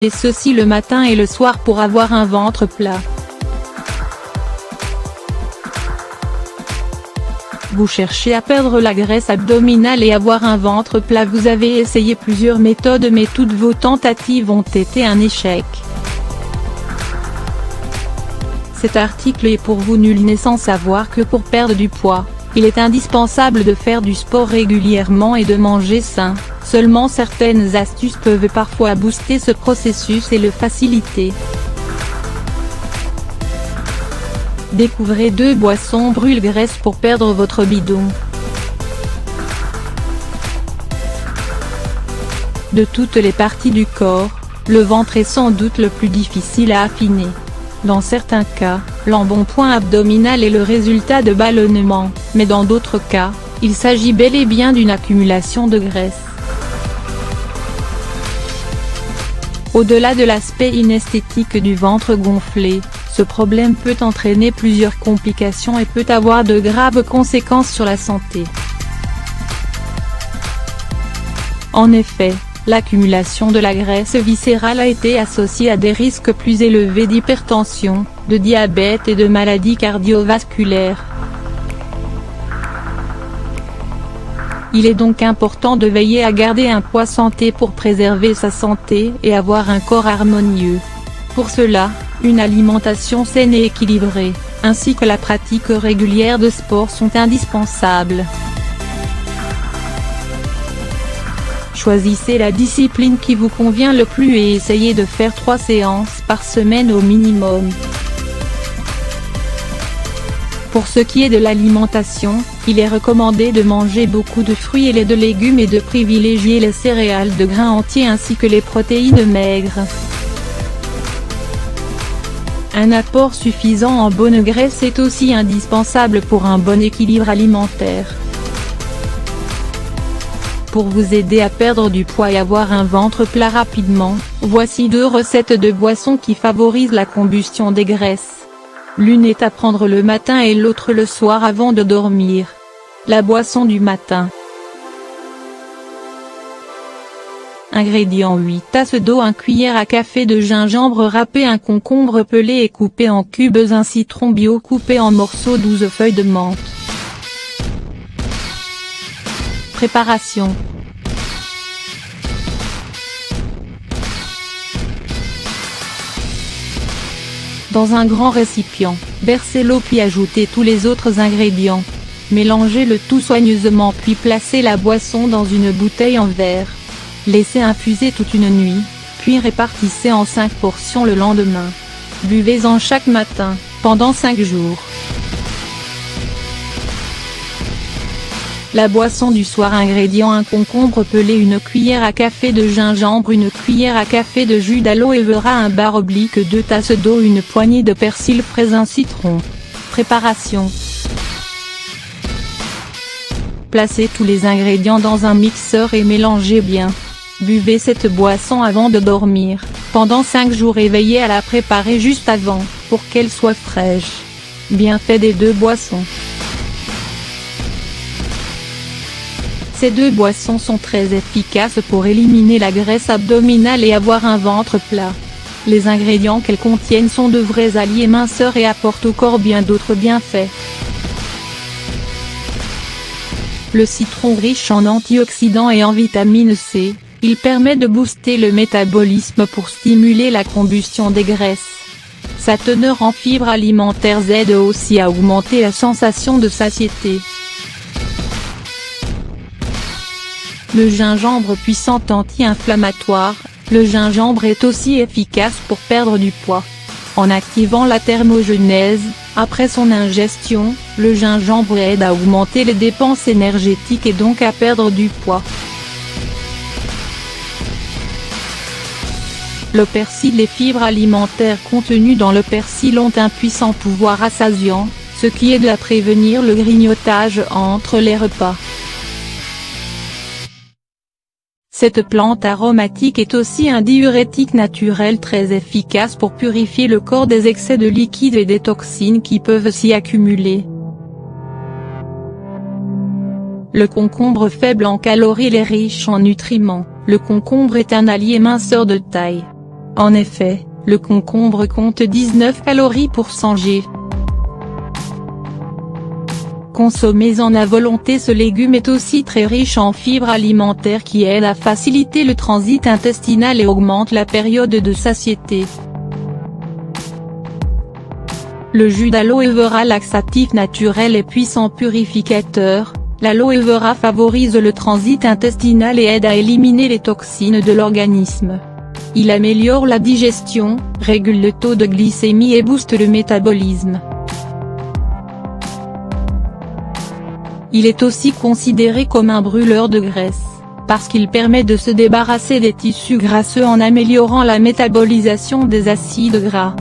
Et ceci le matin et le soir pour avoir un ventre plat. Vous cherchez à perdre la graisse abdominale et avoir un ventre plat. Vous avez essayé plusieurs méthodes mais toutes vos tentatives ont été un échec. Cet article est pour vous. Nul n'est sans savoir que pour perdre du poids, il est indispensable de faire du sport régulièrement et de manger sain. Seulement certaines astuces peuvent parfois booster ce processus et le faciliter. Découvrez 2 boissons brûle-graisse pour perdre votre bidon. De toutes les parties du corps, le ventre est sans doute le plus difficile à affiner. Dans certains cas, l'embonpoint abdominal est le résultat de ballonnements, mais dans d'autres cas, il s'agit bel et bien d'une accumulation de graisse. Au-delà de l'aspect inesthétique du ventre gonflé, ce problème peut entraîner plusieurs complications et peut avoir de graves conséquences sur la santé. En effet, l'accumulation de la graisse viscérale a été associée à des risques plus élevés d'hypertension, de diabète et de maladies cardiovasculaires. Il est donc important de veiller à garder un poids santé pour préserver sa santé et avoir un corps harmonieux. Pour cela, une alimentation saine et équilibrée, ainsi que la pratique régulière de sport sont indispensables. Choisissez la discipline qui vous convient le plus et essayez de faire 3 séances par semaine au minimum. Pour ce qui est de l'alimentation, il est recommandé de manger beaucoup de fruits et de légumes et de privilégier les céréales de grains entiers ainsi que les protéines maigres. Un apport suffisant en bonne graisse est aussi indispensable pour un bon équilibre alimentaire. Pour vous aider à perdre du poids et avoir un ventre plat rapidement, voici 2 recettes de boissons qui favorisent la combustion des graisses. L'une est à prendre le matin et l'autre le soir avant de dormir. La boisson du matin. Ingrédients: 8 tasses d'eau, 1 cuillère à café de gingembre râpé, 1 concombre pelé et coupé en cubes, 1 citron bio coupé en morceaux, 12 feuilles de menthe. Préparation. Dans un grand récipient, versez l'eau puis ajoutez tous les autres ingrédients. Mélangez le tout soigneusement puis placez la boisson dans une bouteille en verre. Laissez infuser toute une nuit, puis répartissez en 5 portions le lendemain. Buvez-en chaque matin, pendant 5 jours. La boisson du soir. Ingrédients: 1 concombre pelé, 1 cuillère à café de gingembre, 1 cuillère à café de jus d'aloe vera, 1 bar / 2 tasses d'eau, 1 poignée de persil frais, 1 citron. Préparation. Placez tous les ingrédients dans un mixeur et mélangez bien. Buvez cette boisson avant de dormir, pendant 5 jours et veillez à la préparer juste avant, pour qu'elle soit fraîche. Bienfaits des 2 boissons. Ces 2 boissons sont très efficaces pour éliminer la graisse abdominale et avoir un ventre plat. Les ingrédients qu'elles contiennent sont de vrais alliés minceurs et apportent au corps bien d'autres bienfaits. Le citron, riche en antioxydants et en vitamine C, il permet de booster le métabolisme pour stimuler la combustion des graisses. Sa teneur en fibres alimentaires aide aussi à augmenter la sensation de satiété. Le gingembre, puissant anti-inflammatoire, le gingembre est aussi efficace pour perdre du poids. En activant la thermogenèse, après son ingestion, le gingembre aide à augmenter les dépenses énergétiques et donc à perdre du poids. Le persil. Les fibres alimentaires contenues dans le persil ont un puissant pouvoir rassasiant, ce qui aide à prévenir le grignotage entre les repas. Cette plante aromatique est aussi un diurétique naturel très efficace pour purifier le corps des excès de liquide et des toxines qui peuvent s'y accumuler. Le concombre, faible en calories et riche en nutriments, le concombre est un allié minceur de taille. En effet, le concombre compte 19 calories pour 100 g. Consommez-en à volonté. Ce légume est aussi très riche en fibres alimentaires qui aident à faciliter le transit intestinal et augmentent la période de satiété. Le jus d'aloe vera laxatif naturel et puissant purificateur. L'aloe vera favorise le transit intestinal et aide à éliminer les toxines de l'organisme. Il améliore la digestion, régule le taux de glycémie et booste le métabolisme. Il est aussi considéré comme un brûleur de graisse, parce qu'il permet de se débarrasser des tissus grasseux en améliorant la métabolisation des acides gras.